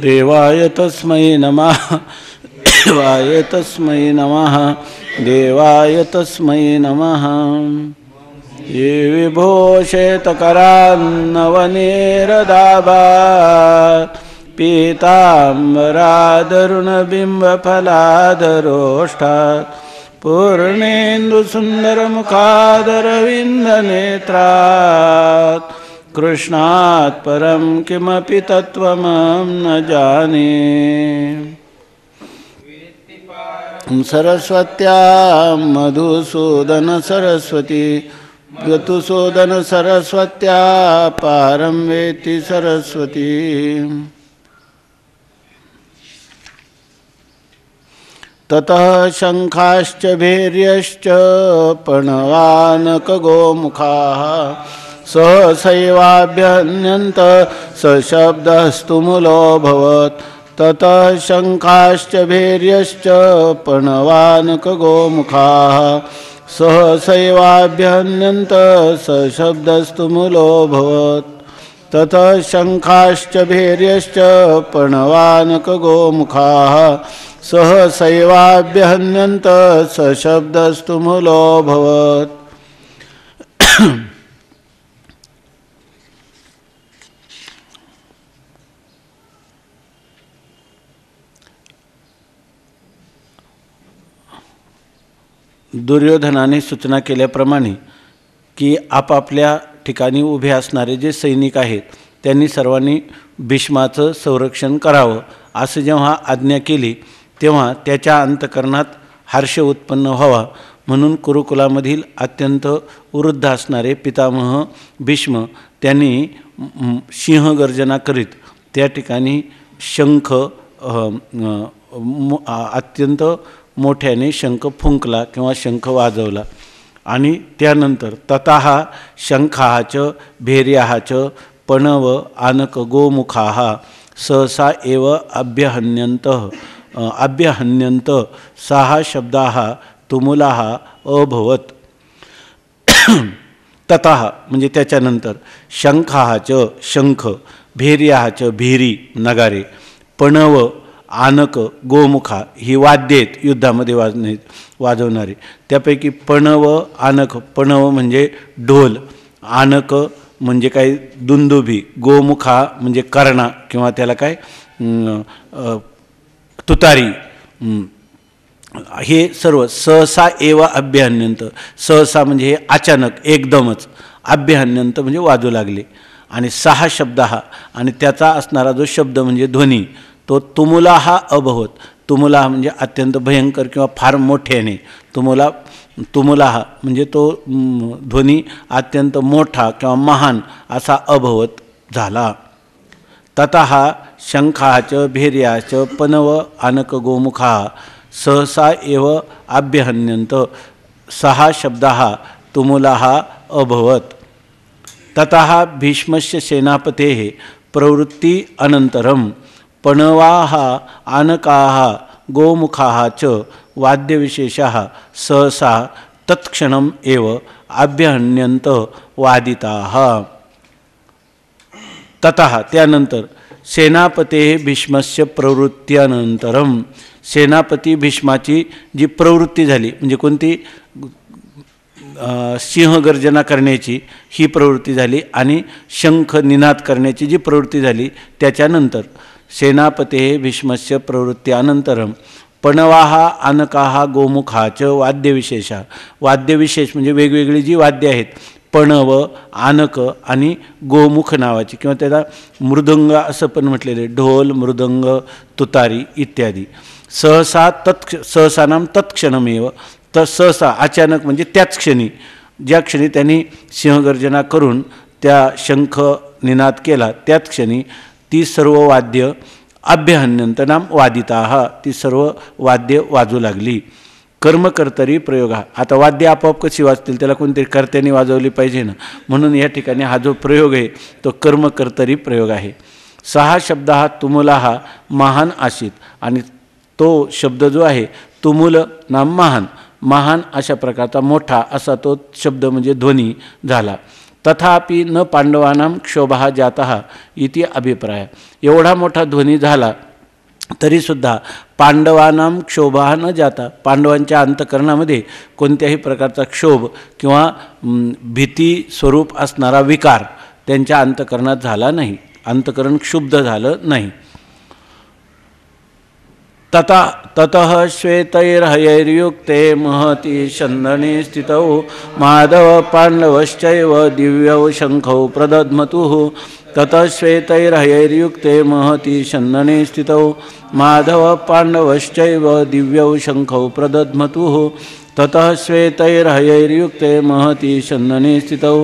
देवाय तस्मै नमः देवाय तस्मै नमः देवाय तस्मै नमः। ये विभो श्वेतकरान्नवनीरदाभात् पीताम्बरादरुणबिम्बफलादरोष्ठात् पूर्णेन्दुसुन्दरमुखादरविन्दनेत्रात् कृष्णात् परं किमपि तत्त्वमहं न जाने। सरस्वत्यां मधुसूदन सरस्वती यतुसूदन सरस्वत्या पारं वेत्ति सरस्वती। ततः शङ्खाश्च भैर्यश्च प्रणवानकगोमुखाः सहसैवाभ्यन्यन्त सशब्दस्तुमुलोऽभवत्। ततः शङ्खाश्च भैर्यश्च प्रणवानकगोमुखाः सहसैवाभ्यन्यन्त सशब्दस्तुमुलोऽभवत्। ततः शङ्खाश्च भैर्यश्च प्रणवानकगोमुखाः सहसैवाभ्यन्यन्त सशब्दस्तुमुलोऽभवत्। दुर्योधनाने सूचना केल्याप्रमाणे की आपापल्या ठिकाणी उभे असणारे जे सैनिक आहेत त्यांनी सर्वांनी भीष्माचं संरक्षण करावं असं जेव्हा आज्ञा केली तेव्हा त्याच्या अंतकरणात हर्ष उत्पन्न व्हावा म्हणून कुरुकुलामधील अत्यंत वृद्ध असणारे पितामह भीष्म त्यांनी सिंहगर्जना करीत त्या ठिकाणी शंख अत्यंत मोठ्याने शंख फुंकला किंवा शंख वाजवला आणि त्यानंतर ततः शंखाच भैर्याच पणव आनक गोमुखाः सहसा एव अभ्यहन्यन्त सहा शब्दाः तुमुलाः अभवत। ततः म्हणजे त्याच्यानंतर शंखाच शंख भैर्याच भैरी नगारे पणव आनक गोमुखा ही वाद्ये आहेत युद्धामध्ये वाजवणारे त्यापैकी पणव आनक पणव म्हणजे ढोल आनक म्हणजे काय दुंदुभी गोमुखा म्हणजे कर्णा किंवा त्याला काय तुतारी हे सर्व सहसा एव अभ्यहन्यंत सहसा म्हणजे हे अचानक एकदमच अभ्यहन्यंत म्हणजे वाजू लागले आणि सहा शब्द हा आणि त्याचा असणारा जो शब्द म्हणजे ध्वनी तो तुमुला हा अभवत तुमुला म्हणजे अत्यंत भयंकर किंवा फार मोठ्याने तुमुला हा म्हणजे तो ध्वनी अत्यंत मोठा किंवा महान असा अभवत झाला। ततः शंखाच भैर्याच पणव आनक गोमुखा सहसा एव अभ्यहन्यन्त सहा शब्दाः तुमुलाः अभवत। ततः भीष्मस्य सेनापतेः प्रवृत्ति अनन्तरं पणवाः आनकाः गोमुखाः च वाद्यविशेषाः सहसा तत्क्षणम् एव अभ्यहन्यन्त वादिताः। ततः त्यानंतर सेनापतेः भीष्मस्य प्रवृत्त्यनंतरम सेनापती भीष्माची जी प्रवृत्ती झाली म्हणजे कोणती सिंहगर्जना करण्याची ही प्रवृत्ती झाली आणि शंख निनाद करण्याची जी प्रवृत्ती झाली त्याच्यानंतर सेनापतेः भीष्मस्य प्रवृत्त्यानंतरम पणवाः आनकाः गोमुखाच वाद्यविशेषा वाद्यविशेष म्हणजे वेगवेगळी जी वाद्य आहेत पणव आनक आणि गोमुख नावाची किंवा त्याला मृदंग असं पण म्हटलेले ढोल मृदंग तुतारी इत्यादी सहसानाम तत्क्षणमेव तर सहसा अचानक म्हणजे त्याच क्षणी ज्या क्षणी त्यांनी सिंहगर्जना करून त्या शंख निनाद केला त्याच क्षणी ती सर्व वाद्य अभ्यहन्यंतनाम वादिताः ती सर्व वाद्य वाजू लागली। कर्मकर्तरी प्रयोग आता वाद्य आपोआप कशी वाजतील त्याला कोणतरी कर्त्याने वाजवली पाहिजे ना म्हणून या ठिकाणी हा जो प्रयोग आहे तो कर्मकर्तरी प्रयोग आहे। सहा शब्द हा तुमुला हा महान आसीत आणि तो शब्द जो आहे तुमुल नाम महान महान अशा प्रकारचा मोठा असा तो शब्द म्हणजे ध्वनी झाला। तथापि न पांडवानां क्षोभः जातः इति अभिप्राय. एवढा मोठा ध्वनी झाला तरीसुद्धा पांडवानां क्षोभः न जाता, पांडवांच्या अंतकरणामध्ये कोणत्याही प्रकारचा क्षोभ किंवा भीती स्वरूप असणारा विकार त्यांच्या अंतकरणात झाला नाही, अंतकरण क्षुब्ध झालं नाही. ततः श्वेतैर्हयैर्युक्ते महती शन्दने स्थितौ माधव पांडवश्चैव दिव्यौ शंखौ प्रदध्मतुः. ततः श्वेतैर्हयैर्युक्ते महती शन्दने स्थितौ माधव पांडवश्चैव दिव्यौ शंखौ प्रदध्मतुः. ततः श्वेतैर्हयैर्युक्ते महती शन्दने स्थितौ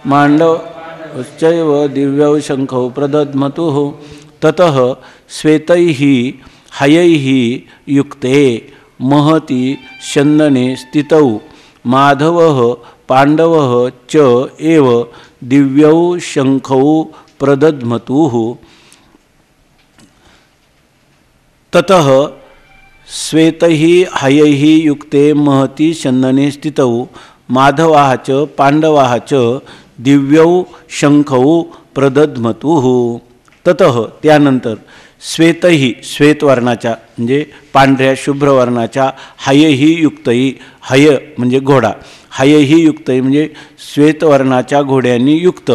मांडवश्चैव दिव्यौ शंखौ प्रदध्मतुः. ततः श्वेतैः हयैः युक्ते महती शन्दने स्थितौ माधवः पांडवः च एव दिव्यौ शंखौ प्रदध्मतुः. ततः श्वेतैः हयैः युक्ते महती शन्दने स्थितौ माधवाः च पांडवाः च दिव्यौ शंखौ प्रदध्मतुः. ततः त्यानंतर श्वेतही श्वेतवर्णाच्या म्हणजे पांढऱ्या शुभ्रवर्णाच्या हयही युक्तही, हय म्हणजे घोडा, हयही युक्तही म्हणजे श्वेतवर्णाच्या घोड्यांनी युक्त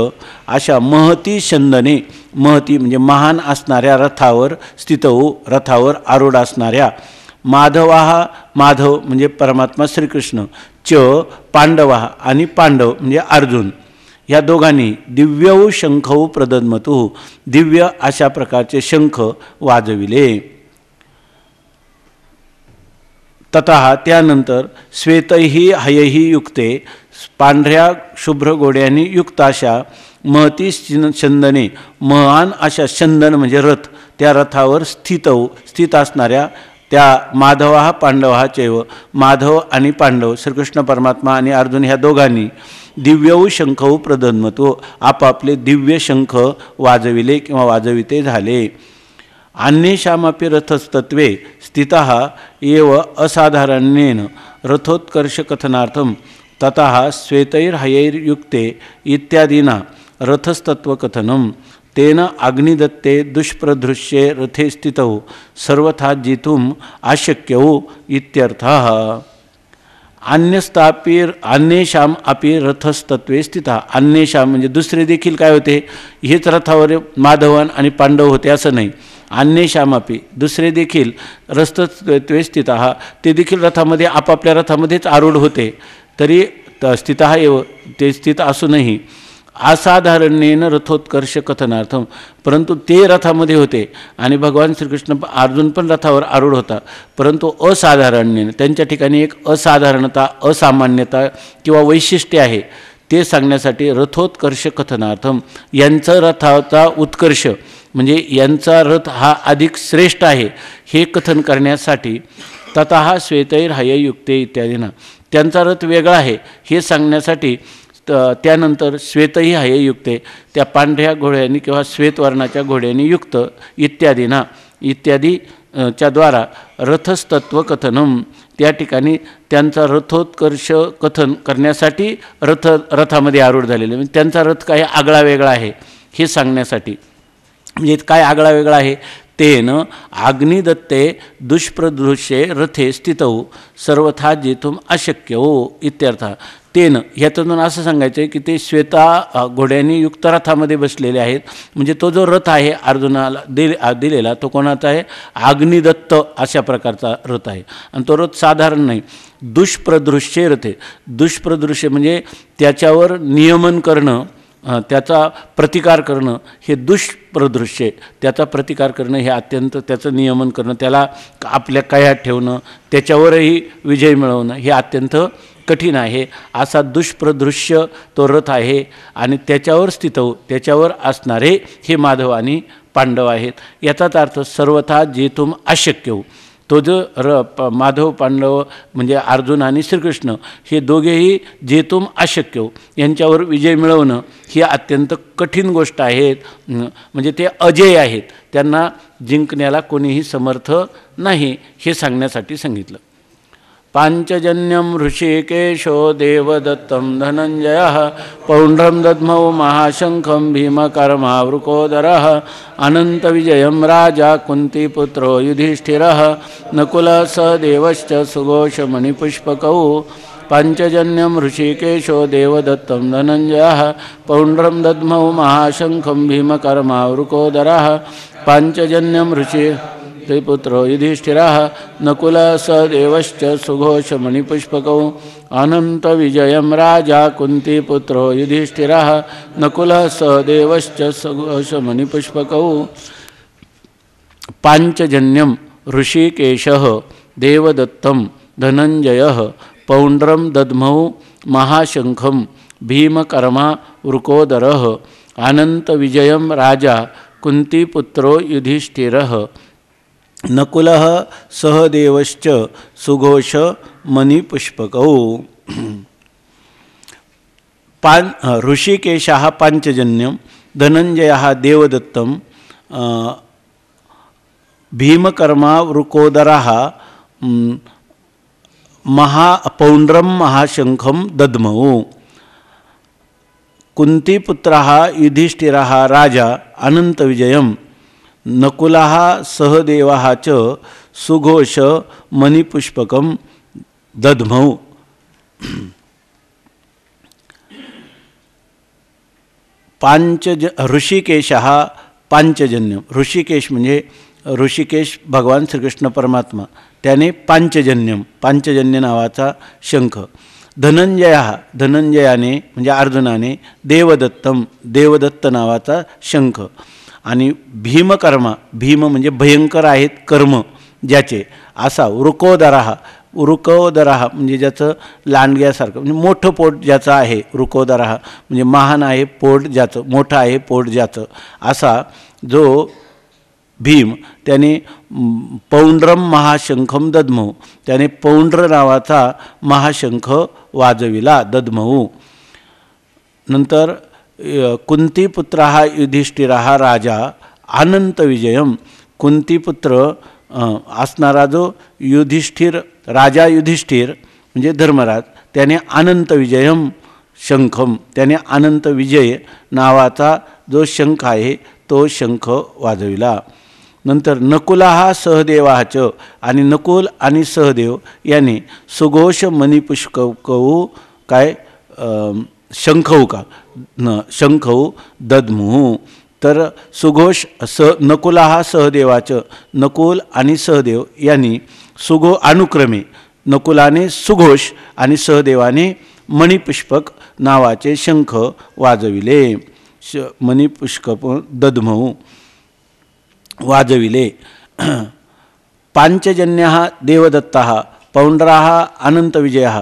अशा महती शन्दने, महती म्हणजे महान असणाऱ्या रथावर स्थितौ, रथावर आरूढ असणाऱ्या माधवाः, माधव म्हणजे परमात्मा श्रीकृष्ण, च पांडवाः आणि पांडव म्हणजे अर्जुन, या दोघांनी दिव्यौ शंखौ प्रदध्मतुः, दिव्य अशा प्रकारचे शंख वाजविले. ततः त्यानंतर श्वेतैः हयैः युक्ते पांढऱ्या शुभ्र घोड्यांनी युक्त अशा महती शन्दने, महान अशा शंदन म्हणजे रथ, त्या रथावर स्थित असणाऱ्या त्या माधवाः पांडवाः चैव, माधव आणि पांडव श्रीकृष्ण परमात्मा आणि अर्जुन ह्या दोघांनी दिव्यौ शंखौ प्रदध्मतुः, आपापले दिव्य शंख वाजविले किंवा वाजविते झाले. अन्येषामपि रथस्तत्वे स्थितः एव असाधारणेन रथोत्कर्षकथनार्थं ततः श्वेतैर्हयैर्युक्ते इत्यादीना रथस्तत्वकथनं. तेन अग्निदत्ते दुष्प्रदृश्ये रथे स्थितौ सर्वथा जितुम् अशक्यौ इत्यर्थः. अन्येषाम अपि रथस्तत्वे स्थिता, अन्येषाम म्हणजे दुसरे देखील काय होते, हेच रथावर माधवन आणि पांडव होते असं नाही, अन्येषाम अपि दुसरे देखील रथस्तत्वे स्थिता, ते देखील रथामध्ये आपापल्या रथामध्येच आरूढ होते, तरी स्थितः एव ते स्थित असूनही असाधारणेन रथोत्कर्ष कथनार्थम, परंतु ते रथामध्ये होते आणि भगवान श्रीकृष्ण अर्जुन पण रथावर आरूढ होता, परंतु असाधारणेन त्यांच्या ठिकाणी एक असाधारणता, असामान्यता किंवा वैशिष्ट्य आहे ते सांगण्यासाठी रथोत्कर्ष कथनार्थम, यांचा रथाचा उत्कर्ष म्हणजे यांचा रथ हा अधिक श्रेष्ठ आहे हे कथन करण्यासाठी ततः श्वेतैर्हयैर्युक्ते इत्यादीना, त्यांचा रथ वेगळा आहे हे सांगण्यासाठी त्यानंतर श्वेतही हययुक्ते, त्या पांढऱ्या घोड्यांनी किंवा श्वेतवर्णाच्या घोड्यांनी युक्त इत्यादीना, इत्यादी च्या द्वारा रथस्तत्वकथनम, त्या ठिकाणी त्यांचा रथोत्कर्ष कथन करण्यासाठी रथामध्ये आरूढ झालेले, म्हणजे त्यांचा रथ काही आगळा वेगळा आहे हे सांगण्यासाठी. म्हणजे काय आगळा वेगळा आहे, तेन अग्निदत्ते दुष्प्रदृश्ये रथे स्थितौ सर्वथा जेतुम अशक्यौ इत्यर्थ. तेन ह्यातून असं सांगायचं आहे की ते श्वेता घोड्यांनी युक्त रथामध्ये बसलेले आहेत, म्हणजे तो जो रथ आहे अर्जुनाला दिलेला तो कोणाचा आहे, अग्निदत्त अशा प्रकारचा रथ आहे, आणि तो रथ साधारण नाही. दुष्प्रदृश्ये रथे, दुष्प्रदृश्य म्हणजे त्याच्यावर नियमन करणं, त्याचा प्रतिकार करणं, हे दुष्प्रदृश्य, त्याचा प्रतिकार करणं हे अत्यंत, त्याचं नियमन करणं, त्याला आपल्या कयात ठेवणं, त्याच्यावरही विजय मिळवणं हे अत्यंत कठीण आहे. असा दुष्प्रदृश्य तो रथ आहे आणि त्याच्यावर त्याच्यावर असणारे हे माधव आणि पांडव आहेत. याचाच अर्थ सर्वथा जेतुम अशक्य, तो जो माधव पांडव म्हणजे अर्जुन आणि श्रीकृष्ण हे दोघेही जेतुम अशक्य, यांच्यावर विजय मिळवणं ही अत्यंत कठीण गोष्ट आहे, म्हणजे ते अजय आहेत, त्यांना जिंकण्याला कोणीही समर्थ नाही हे सांगण्यासाठी सांगितलं. पांचजन्यं ऋषिकेशो देवदत्तं धनञ्जयः पौण्ड्रं दद्मौ महाशङ्खं भीमकर्मावृकोदरः अनन्तविजयं राजा कुन्तीपुत्रो युधिष्ठिरः नकुलः सहदेवश्च सुघोषमणिपुष्पकौ पांचजन्यं ऋषिकेशो देवदत्तं धनञ्जयः पौण्ड्रं दद्मौ महाशङ्खं भीमकर्मावृकोदरः पांचजन्यं ऋषिपुत्रो युधिष्ठिरः नकुलः सहदेवश्च सुघोषमणिपुष्पकौ अनन्तविजयं राजा कुन्तीपुत्रो युधिष्ठिरः नकुलः सहदेवश्च सुघोषमणिपुष्पकौ पांचजन्यं ऋषिकेशः देवदत्तं धनञ्जयः पौण्ड्रं दद्मौ महाशङ्खं भीमकर्मा वृकोदरः अनन्तविजयं राजा कुन्तीपुत्रो युधिष्ठिरः नकुलः सहदेवश्च सुघोषमणिपुष्पकौ ऋषिकेशः पांचजन्यं धनञ्जयः देवदत्तं भीमकर्मा वृकोदरः पौण्ड्रं महाशङ्खं दद्मौ कुन्तीपुत्रः युधिष्ठिरः राजा अनन्तविजयं नकुलः सहदेवः च सुघोषमणिपुष्पकं दद्मौ ऋषिकेशः पांचजन्यं ऋषिकेश म्हणजे ऋषिकेश भगवान श्रीकृष्ण परमात्मा त्याने पांचजन्य नावाचा शंख धनंजयाने म्हणजे अर्जुनाने देवदत्त नावाचा शंख आणि भीम म्हणजे भयंकर आहेत कर्म ज्याचे असा वृकोदरः म्हणजे ज्याचं लांडग्यासारखं म्हणजे मोठं पोट ज्याचं आहे वृकोदरः म्हणजे महान आहे पोट ज्याचं मोठं आहे पोट ज्याचं असा जो भीम त्याने पौंड्रम महाशंखम दद्मौ त्याने पौंड्र नावाचा महाशंख वाजविला दद्मौ. नंतर कुंतीपुत्रः युधिष्ठिरः राजा अनंतविजयम कुंतीपुत्र असणारा जो राजा युधिष्ठिर म्हणजे धर्मराज त्याने अनंतविजयम शंखम त्याने अनंतविजय नावाचा जो शंख आहे तो शंख वाजविला. नंतर नकुलः सहदेवाच आणि नकुल आणि सहदेव यांनी सुघोष मणिपुष्पकौ काय शंखौ दद्मु. तर सुघोष नकुलः सहदेवाच नकुल आणि सहदेव यांनी अनुक्रमे नकुलाने सुघोष आणि सहदेवाने मणिपुष्पक नावाचे शंख वाजविले. मणिपुष्पक दद्मौ वाजविले. पांचजन्यः देवदत्तः पौंड्रः अनंतविजयः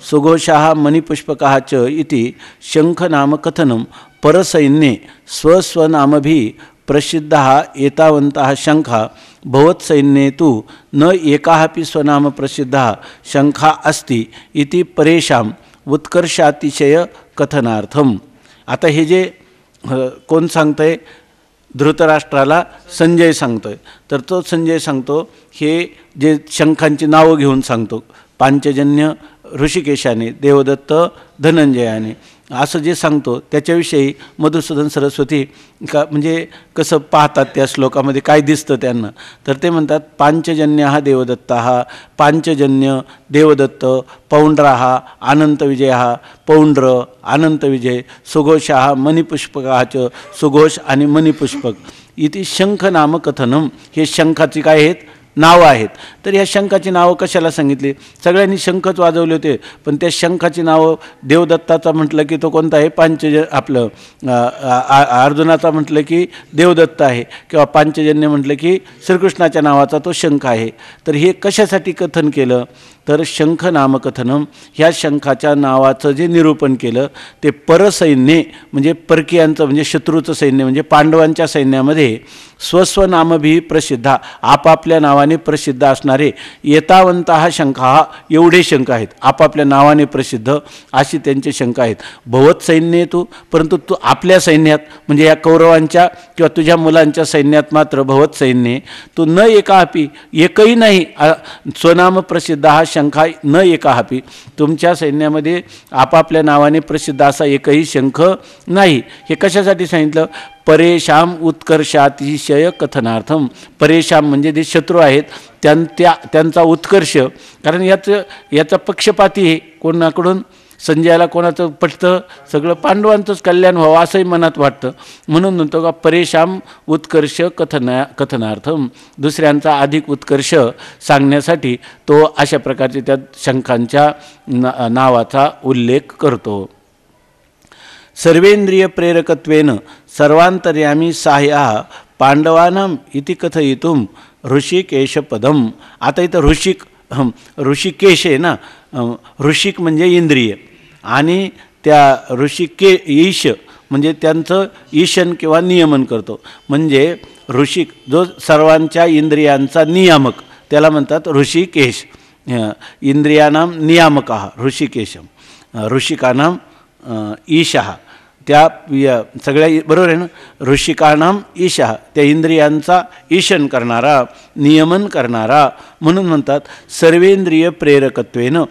सुघोषः मणिपुष्पकः च इति शंखनामकथनं परसैन्ये स्वस्वनामभिः प्रसिद्धः एतावन्तः शंखा भवत्सैन्ये तु न एकः अपि स्वनाम प्रसिद्धः शंखा अस्ति इति परेषाम् उत्कर्षातिशय कथनार्थम. आता हे जे कोण सांगतंय धृतराष्ट्राला संजय सांगतोय. तर तो संजय सांगतो हे जे शंखांची नावं घेऊन सांगतो पांचजन्य ऋषिकेशाने देवदत्त धनंजयाने असं जे सांगतो त्याच्याविषयी मधुसूदन सरस्वती म्हणजे कसं पाहतात त्या श्लोकामध्ये काय दिसतं त्यांना. तर ते म्हणतात पांचजन्यः देवदत्तः पांचजन्य देवदत्त पौंड्रः अनंतविजयः पौंड्र अनंतविजय सुघोषः मणिपुष्पकः च सुघोष आणि मणिपुष्पक इति शंखनामकथनम. हे शंखाची काय आहेत नावं आहेत. तर ह्या शंखाची नावं कशाला सांगितली. सगळ्यांनी शंखच वाजवले होते पण त्या शंखाची नावं देवदत्ताचा म्हटलं की तो कोणता आहे आपलं अर्जुनाचा म्हटलं की देवदत्त आहे किंवा पांचजन्य म्हटलं की श्रीकृष्णाच्या नावाचा तो शंख आहे. तर हे कशासाठी कथन केलं तर शंख नामकथनम ह्या शंखाच्या नावाचं जे निरूपण केलं ते परसैन्ये म्हणजे परकीयांचं म्हणजे शत्रूचं सैन्य म्हणजे पांडवांच्या सैन्यामध्ये स्वस्वनामभी प्रसिद्ध आपापल्या नावा नावाने प्रसिद्ध असणारे येतावंतः शंखा, एवढे शंख आहेत, आपापल्या नावाने प्रसिद्ध अशी त्यांचे शंख आहेत. भवत सैन्य तू, परंतु तू आपल्या सैन्यात म्हणजे या कौरवांच्या किंवा तुझ्या मुलांच्या सैन्यात मात्र भवत सैन्य तू न एकापी, एकही नाही, स्वनाम प्रसिद्ध हा शंखा न एकापी, तुमच्या सैन्यामध्ये आपापल्या नावाने प्रसिद्ध असा एकही शंख नाही. हे कशासाठी सांगितलं? परेशाम उत्कर्षातिशय कथनार्थम. परेशाम म्हणजे जे शत्रू आहेत त्यांचा उत्कर्ष, कारण याचा पक्षपाती आहे. कोणाकडून? संजयाला कोणाचं पटतं? सगळं पांडवांचंच कल्याण व्हावं असंही मनात वाटतं. म्हणून म्हणतो का परेशाम उत्कर्ष कथनार्थम, दुसऱ्यांचा अधिक उत्कर्ष सांगण्यासाठी तो अशा प्रकारचे त्या शंखांच्या नावाचा उल्लेख करतो. सर्वेंद्रिय प्रेरकत्वेन सर्वांतर्यामी साह्या पांडवानाम इति कथयितुम ऋषिकेशपदम. आता इथं ऋषिकेश आहे ना, ऋषिक म्हणजे इंद्रिय आणि त्या ईश म्हणजे त्यांचं ईशन किंवा नियमन करतो. म्हणजे ऋषिक जो सर्वांच्या इंद्रियांचा नियामक त्याला म्हणतात ऋषिकेश. इंद्रियानाम नियामकः ऋषिकेशम, ऋषिकानाम ईशः, त्या सगळ्या बरोबर आहे ना. ऋषिकानाम ईशः, त्या इंद्रियांचा ईशन करणारा, नियमन करणारा. म्हणून म्हणतात सर्वेंद्रिय प्रेरकत्वेनं,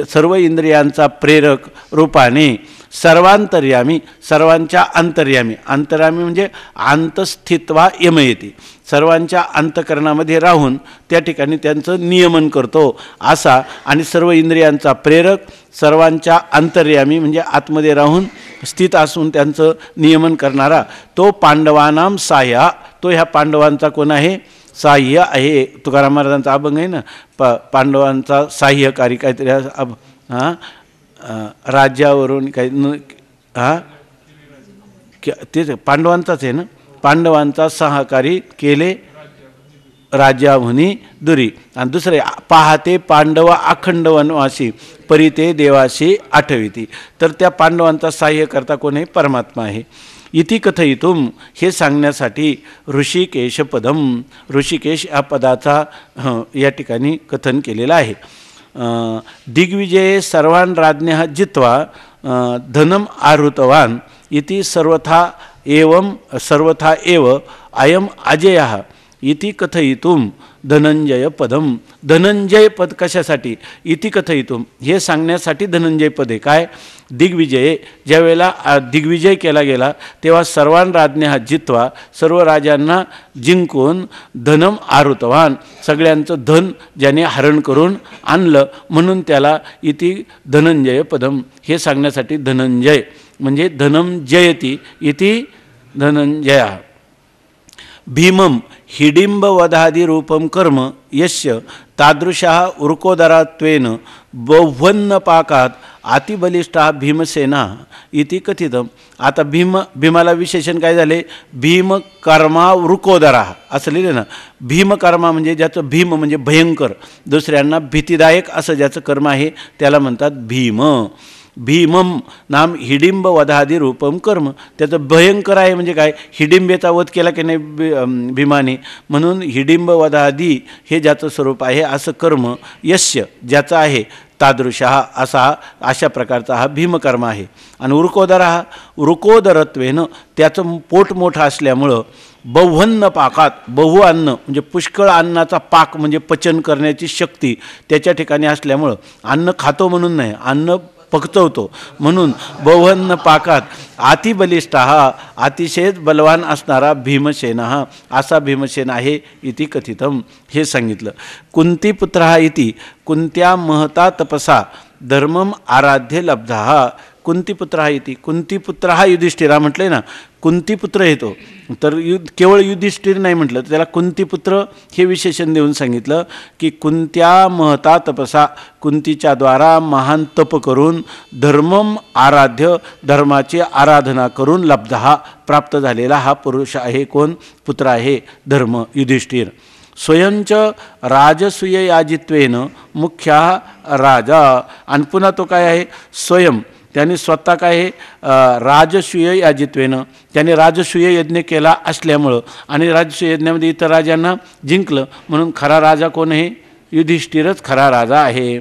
सर्व इंद्रियांचा प्रेरक रूपाने, सर्वांतर्यामी, सर्वांच्या अंतर्यामी. अंतर्यामी म्हणजे अंतस्थित्वा यमयती, सर्वांच्या अंतकरणामध्ये राहून त्या ठिकाणी त्यांचं नियमन करतो असा. आणि सर्व इंद्रियांचा प्रेरक, सर्वांच्या अंतर्यामी म्हणजे आतमध्ये राहून स्थित असून त्यांचं नियमन करणारा तो पांडवानाम साह्या, तो ह्या पांडवांचा कोण आहे? साह्य आहे. तुकाराम महाराजांचा अभंग आहे ना, पांडवांचा साह्यकारी काहीतरी राज्यावरून काही तेच पांडवांचाच आहे ना. पांडवांचा सहकारी केले राज्याहुनी दुरी. आणि दुसरे पाहते पांडव अखंड वनवासी परिते देवाशी आठविती. तर त्या पांडवांचा सहाय्य करता कोण आहे? परमात्मा आहे. इति कथयितुम, हे सांगण्यासाठी ऋषिकेश पदम, ऋषिकेश या पदाचा या ठिकाणी कथन केलेलं आहे. दिग्विजये सर्वान् राज्ञः जित्वा धनम आहृतवान इति सर्वथा एव अयम अजयः इति कथयितुम धनंजय पदम. धनंजय पद कशासाठी? इति कथयितुम, हे सांगण्यासाठी धनंजय पद आहे. काय? दिग्विजय, ज्यावेळेला दिग्विजय केला गेला तेव्हा सर्वान राज्ञः जित्वा, सर्व राजांना जिंकून धनम आहृतवान, सगळ्यांचं धन ज्याने हरण करून आणलं म्हणून त्याला इति धनंजय पदम, हे सांगण्यासाठी धनंजय म्हणजे धनम जयती इति धनंजय. भीमम हिडिंबवधादि रूपम कर्म यस्य तादृशः उर्कोदरात्वेन बह्वन्न पाकात अतिबलिष्ठा भीमसेना इति कथितम. आता भीमाला विशेषण काय झाले? भीम कर्मा वृकोदरा असं लिहिलं ना. भीमकर्मा म्हणजे ज्याचं, भीम म्हणजे भयंकर, दुसऱ्यांना भीतीदायक असं ज्याचं कर्म आहे त्याला म्हणतात भीम. भीमम नाम हिडिंब वधादी रूपम कर्म, त्याचं भयंकर आहे. म्हणजे काय? हिडिंबेचा वध केला की नाही भीमाने, म्हणून हिडिंब वधादी हे ज्याचं स्वरूप आहे असं कर्म यस्य ज्याचा आहे तादृशः अशा प्रकारचा हा भीमकर्म आहे. आणि उर्कोदरा, उर्कोदरत्वेनं त्याचं पोट मोठं असल्यामुळं बहुवन्न पाकात, बहु अन्न म्हणजे पुष्कळ अन्नाचा पाक म्हणजे पचन करण्याची शक्ती त्याच्या ठिकाणी असल्यामुळं, अन्न खातो म्हणून नाही, अन्न पकचवतो म्हणून बहुवन्न पाकात अतिबलिष्ठ हा अतिशय बलवान असणारा भीमसेन हा असा भीमसेन आहे इति कथितम, हे सांगितलं. कुंतीपुत्र हा इति कुंत्या महता तपसा धर्मम आराध्य लब्धा. कुंतीपुत्र हा इति, कुंतीपुत्र हा युधिष्ठिरा म्हटले ना, कुंतीपुत्र येतो तर केवळ युधिष्ठिर नाही म्हटलं तर त्याला कुंतीपुत्र हे विशेषण देऊन सांगितलं की कुंत्या महता तपसा, कुंतीच्या द्वारा महान तप करून धर्मम आराध्य, धर्माची आराधना करून लब्धा प्राप्त झालेला हा पुरुष आहे. कोण? पुत्र आहे धर्म, युधिष्ठिर. स्वयंच राजसूय याजित्वेन मुख्या राजा. आणि पुन्हा तो काय आहे? स्वयं त्याने स्वतः काय हे राजसूय याजित्वेनं त्याने राजसूय यज्ञ केला असल्यामुळं आणि राजसूय यज्ञामध्ये इतर राजांना जिंकलं म्हणून खरा राजा कोण आहे? युधिष्ठिरच खरा राजा आहे.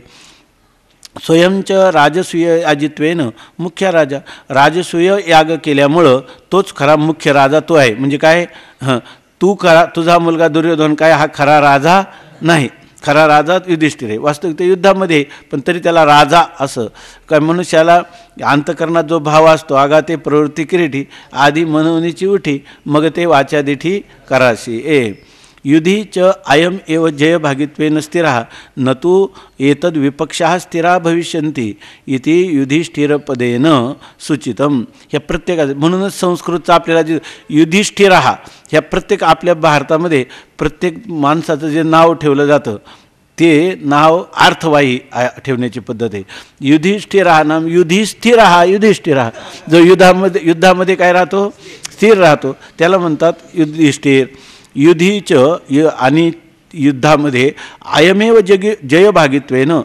स्वयंच राजसूय याजित्वेनं मुख्य राजा, राजसूय याग केल्यामुळं तोच खरा मुख्य राजा तो आहे. म्हणजे काय तू खरा, तुझा मुलगा दुर्योधन काय हा खरा राजा नाही, खरा राजा युधिष्ठिर आहे. वास्तविक ते युद्धामध्ये पण तरी त्याला राजा असं काय. मनुष्याला अंतकरणात जो भाव असतो, आगा ते प्रवृत्ती किरीटी आधी मनोनीची उठी मग ते वाचा दिठी कराशी ए युधी च अयम एव जय भागित्वेन स्थिरा न तू एतद विपक्षाः स्थिरा भविष्यन्ति इति युधिष्ठिरपदेन सूचितम. ह्या प्रत्येकाचं म्हणूनच संस्कृतचं आपल्याला जे युधिष्ठिरः ह्या प्रत्येक आपल्या भारतामध्ये प्रत्येक माणसाचं जे नाव ठेवलं जातं ते नाव अर्थवाही ठेवण्याची पद्धत आहे. युधिष्ठिरः नाम युधिष्ठिरः युधिष्ठिरः जो युद्धामध्ये काय राहतो? स्थिर राहतो, त्याला म्हणतात युधिष्ठिर. युधीच आणि युद्धामध्ये अयमेव जय भागित्वेनं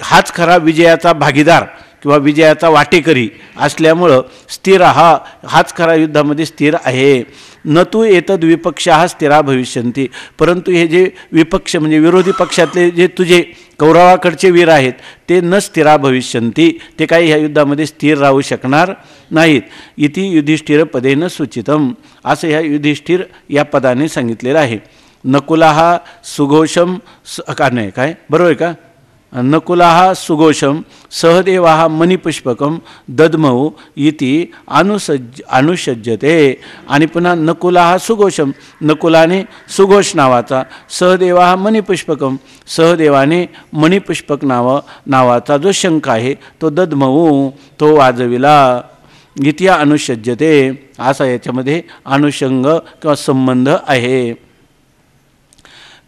हाच खरा विजयाचा भागीदार किंवा विजयाचा वाटेकरी असल्यामुळं स्थिर हाच खरा युद्धामध्ये स्थिर आहे. न तू एतद विपक्षाः स्थिरा भविष्यन्ति, परंतु हे जे विपक्ष म्हणजे विरोधी पक्षातले जे तुझे कौरवाकडचे वीर आहेत ते न स्थिरा भविष्यन्ति, ते काही ह्या युद्धामध्ये स्थिर राहू शकणार नाहीत. इति युधिष्ठिर पदेन सूचितम, असं ह्या युधिष्ठिर या पदाने सांगितलेलं आहे. नकुलाः सुघोषम का नाही काय बरोबर आहे का? नकुलाः सुघोषम सहदेवाः मणिपुष्पकम दद्मौ इति अनुसज्जते. आणि पुन्हा नकुलाः सुघोषम, नकुलाने सुघोष नावाचा, सहदेवाः मणिपुष्पकम सहदेवाने मणिपुष्पक नावाचा जो शंख आहे तो दद्मौ तो वाजविला. इति अनुसज्जते, असा याच्यामध्ये अनुषंग किंवा संबंध आहे.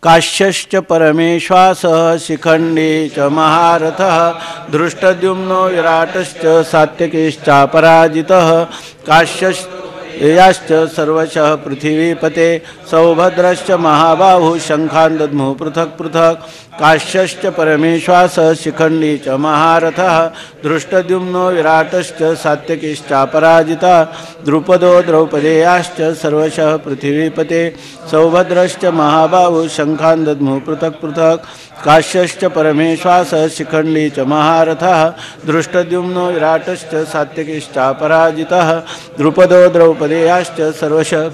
काश्यश्च परमेश्वासः शिखंडी च महारथः धृष्टद्युम्नो विराटश्च सात्यकीश्चापराजितः. काश्यश्च सर्वशः पृथिवीपते सौभद्रश्च महाबाहुः शंखान् दद्मुः पृथक् पृथक्. काश्यश्च परमेश्वासः शिखंडी च महारथः धृष्टद्युम्नो विराटश्च सात्यकीश्चापराजितः. द्रुपदो द्रौपदेयाश्च सर्वशः पृथिवीपते सौभद्रश्च महाबाहुः शंखान् दद्मुः पृथक् पृथक्. काश्यश्च परमेश्वासः शिखंडी च महारथः धृष्टद्युम्नो विराटश्च सात्यकीश्चापराजितः. द्रुपदो द्रौपदेयाश्च सर्वशः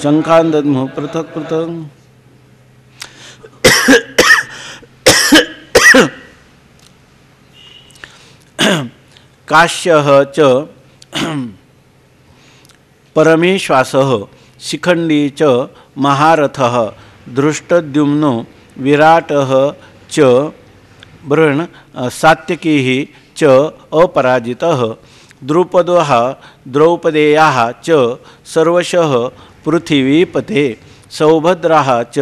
शंखान् दद्मुः पृथक् पृथक्. काश्यः च परमेश्वासः शिखंडी च महारथः धृष्टद्युम्नो विराटः च बरोबर ना सात्यकीः च अपराजितः. द्रुपदः द्रौपदेयाः च सर्वशः पृथिवीपते सौभद्राः च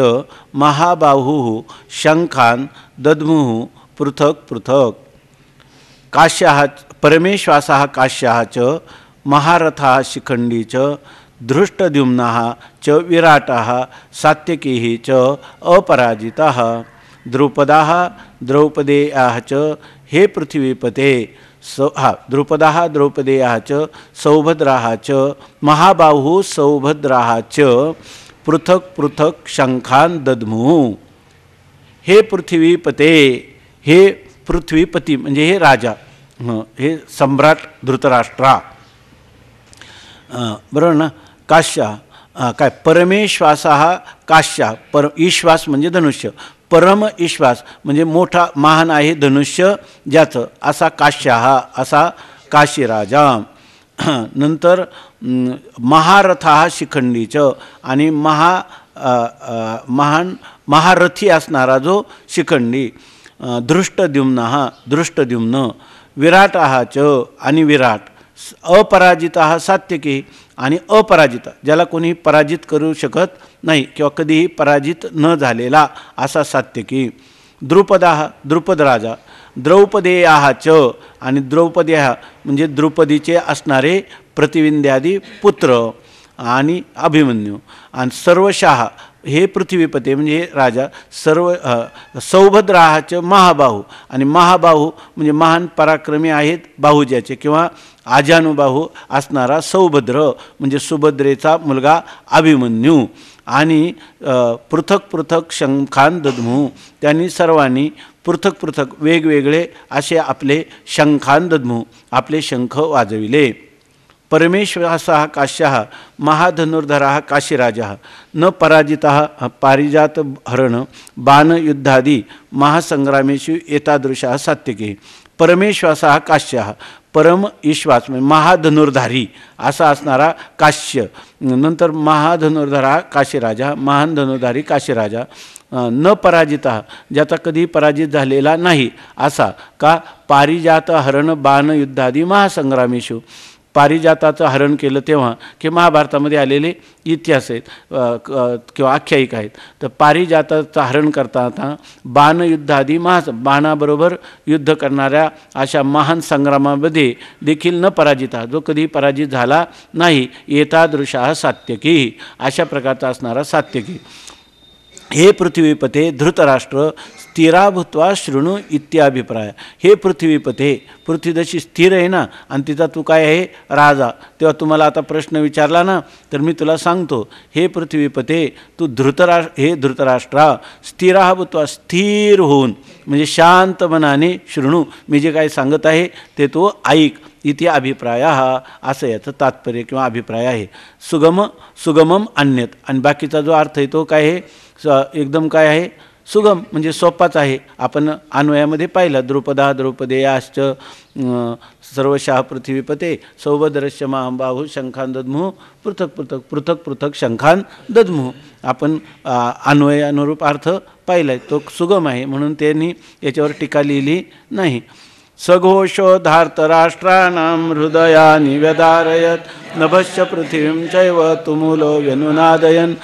महाबाहुः शंखान् दद्मुः पृथक् पृथक्. काश्यः परमेश्वासः काश्यः च महारथः शिखंडी च धृष्टद्युम्नः च विराटः सात्यकीः च अपराजितः. द्रुपदः द्रौपदेयाः च हे पृथ्वीपते द्रुपदः द्रौपदेयाः च सौभद्राः च महाबाहुः सौभद्राः च पृथक् पृथक् शंखान् दद्मुः. हे पृथ्वीपते, हे पृथ्वीपती म्हणजे हे राजा, हे सम्राट धृतराष्ट्रा बरोबर ना. काश्य काय परमेश्वासः काश्य पर ईश्वास म्हणजे धनुष्य, परम ईश्वास म्हणजे मोठा महान आहे धनुष्य ज्याचं, असा काश्य असा काशीराजा. नंतर महारथः शिखंडीचं आणि महान महारथी असणारा जो शिखंडी. धृष्टद्युम्नः धृष्टद्युम्न. विराटः च आणि विराट. अपराजितः सात्यकी आणि अपराजित ज्याला कोणी पराजित करू शकत नाही किंवा कधीही पराजित न झालेला असा सात्यकी. द्रुपदः द्रुपद राजा. द्रौपदेयाः च आणि द्रौपदेय म्हणजे द्रुपदीचे असणारे प्रतिविंध्यादी पुत्र आणि अभिमन्यू. आणि सर्वशः हे पृथ्वीपते म्हणजे राजा सर्व सौभद्राहाच महाबाहू, आणि महाबाहू म्हणजे महान पराक्रमी आहेत बाहुज्याचे किंवा आजानुबाहू असणारा सौभद्र म्हणजे सुभद्रेचा मुलगा अभिमन्यू, आणि पृथक पृथक शंखान दद्मू, त्यांनी सर्वांनी पृथक पृथक वेगवेगळे असे आपले शंखान दद्मू आपले शंख वाजविले. परमेश्वरः काश्यः महाधनुर्धरः काशीराजः न पराजितः पारिजात हरण बाणयुद्धादी महासंग्रामेषु एतादृशः सात्यकी. परमेश्वासः काश्यः परम ईश्वास म्हणजे महाधनुर्धारी असा असणारा काश्य, नंतर महाधनुर्धरा काशीराजा महान धनुर्धारी काशीराजा, न पराजिता ज्याचा कधी पराजित झालेला नाही असा, का पारिजात हरण बाण युद्धादी महासंग्रामेषु, पारिजाताचं हरण केलं तेव्हा की महाभारतामध्ये आलेले इतिहास आहेत किंवा आख्यायिका आहेत. तर पारिजाताचं हरण करताना बाणयुद्धादी बाणाबरोबर युद्ध करणाऱ्या अशा महान संग्रामामध्ये देखील न पराजिता, जो कधी पराजित झाला नाही, एतादृशः सात्यकी अशा प्रकारचा असणारा सात्यकी. हे पृथ्वीपते धृतराष्ट्र स्थिरा भूत्वा शृणु इत्याभिप्राय. हे पृथ्वीपते, पृथ्वी जशी स्थिर आहे ना आणि तिचा तू काय आहे राजा, तेव्हा तुम्हाला आता प्रश्न विचारला ना तर मी तुला सांगतो, हे पृथ्वीपते तू हे धृतराष्ट्रा स्थिरा भूत्वा स्थिर होऊन म्हणजे शांत मनाने शृणू मी जे काय सांगत आहे ते तू ऐक. इथे अभिप्राय हा असं याचं तात्पर्य किंवा अभिप्राय आहे. सुगमम अन्यत, आणि बाकीचा जो अर्थ आहे तो काय आहे एकदम काय आहे सुगम म्हणजे सोपाच आहे. आपण अन्वयामध्ये पाहिलं द्रुपदा द्रौपदेयाश्च सर्वशः पृथ्वीपते सौभद्रश्य महाबाहू शंखान दद्मू पृथक पृथक पृथक पृथक शंखान दद्मू. आपण अन्वयानुरूप अर्थ पाहिला आहे तो सुगम आहे म्हणून त्यांनी याच्यावर टीका लिहिली नाही. सघोषो धार्तराष्ट्राणां हृदयानि व्यदारयत् नभश्च पृथिवीं चैव तुमुलो व्यनुनादयन्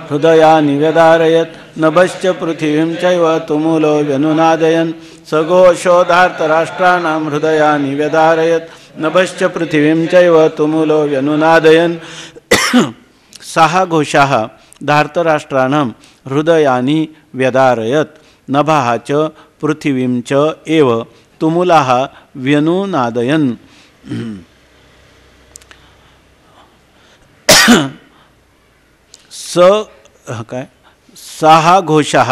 हृदयानि व्यदारयत् नभश्च पृथिवीं चैव तुमुलो व्यनुनादयन्. सघोषो धार्तराष्ट्राणां हृदयानि व्यदारयत् नभश्च पृथिवीं चैव तुमुलो व्यनुनादयन्. सहा घोषाः धार्तराष्ट्राणां हृदयानि व्यदारयत् नभः च पृथिवीं च एव तुमुलाः व्यनुनादयन्. काय सहा घोषाः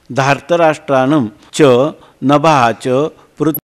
धार्तराष्ट्राणां च नभः च पृथ्वी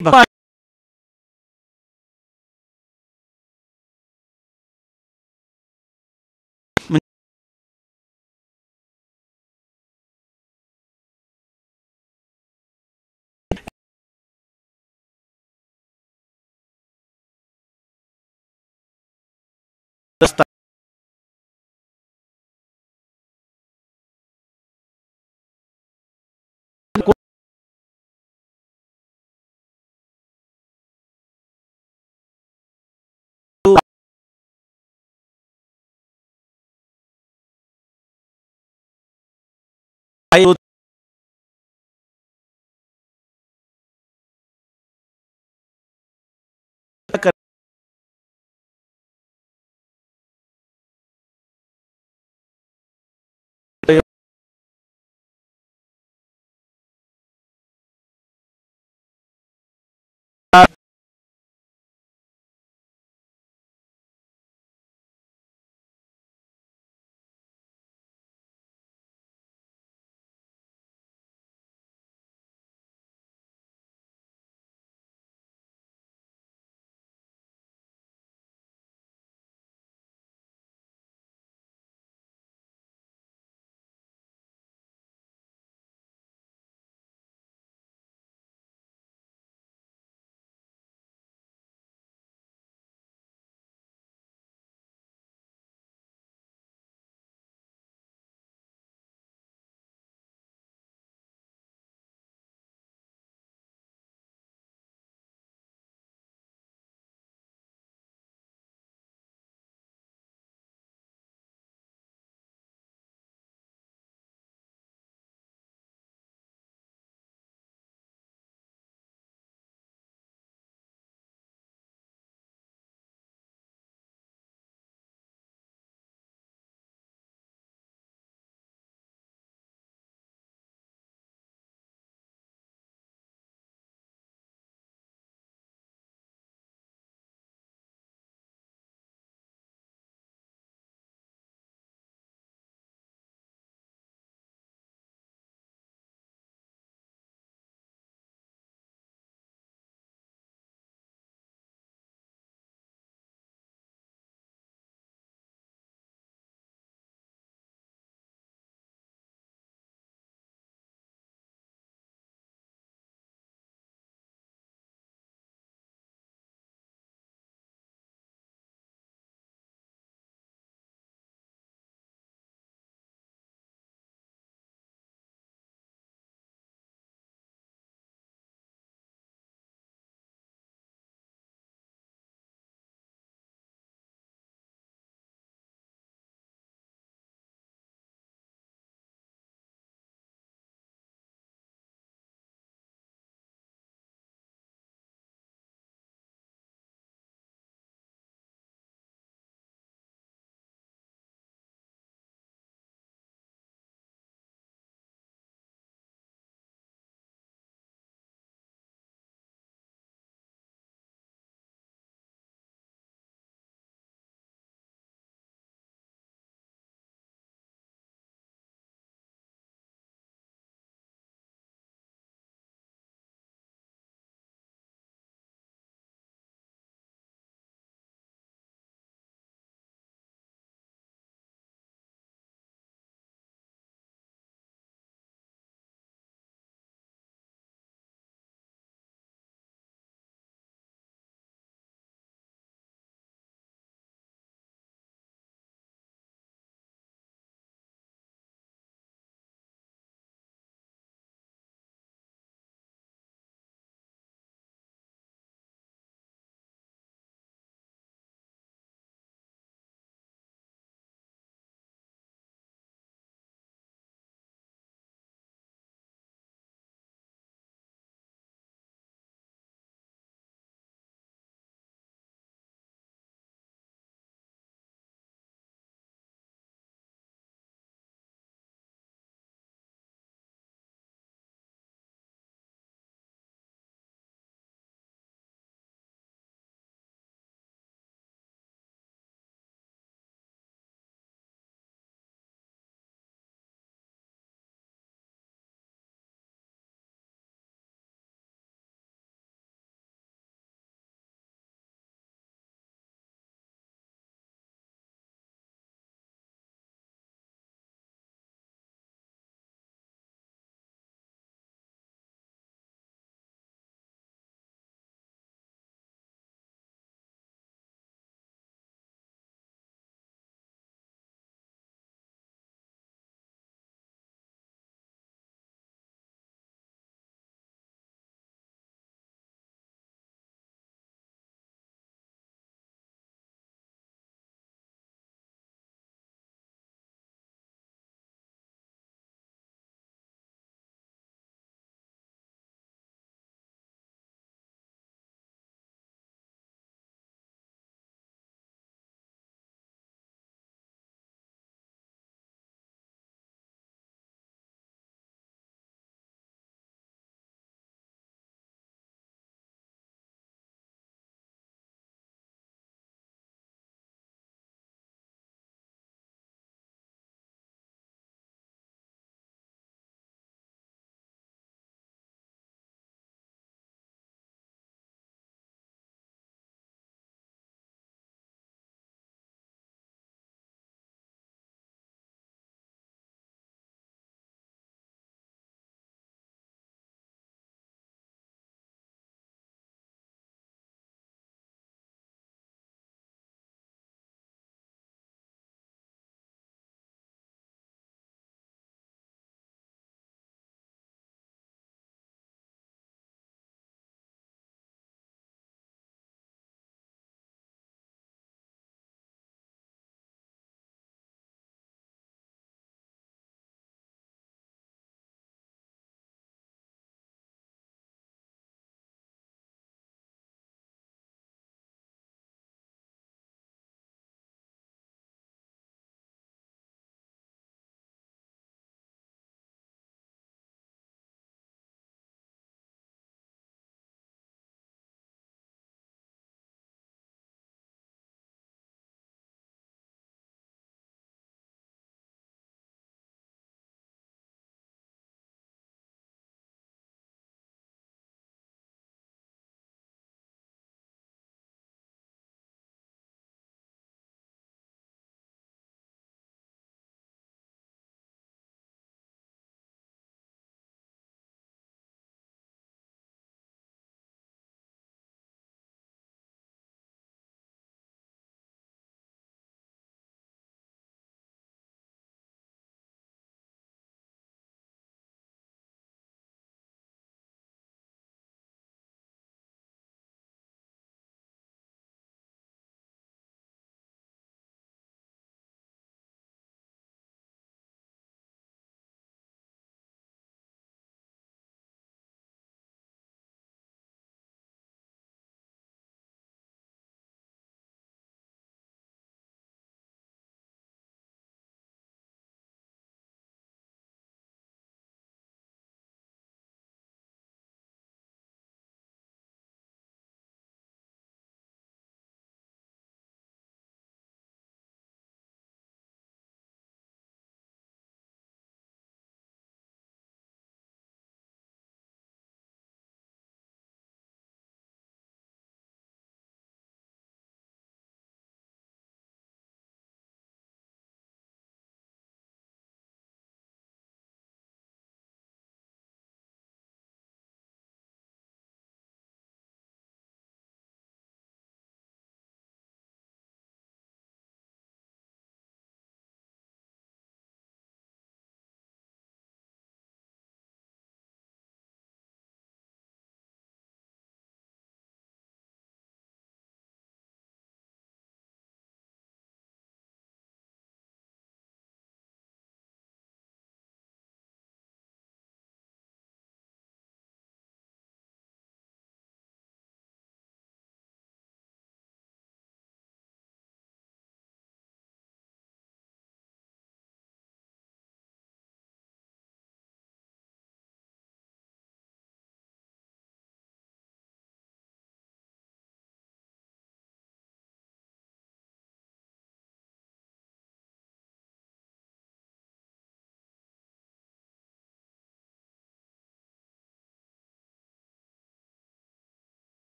भगवान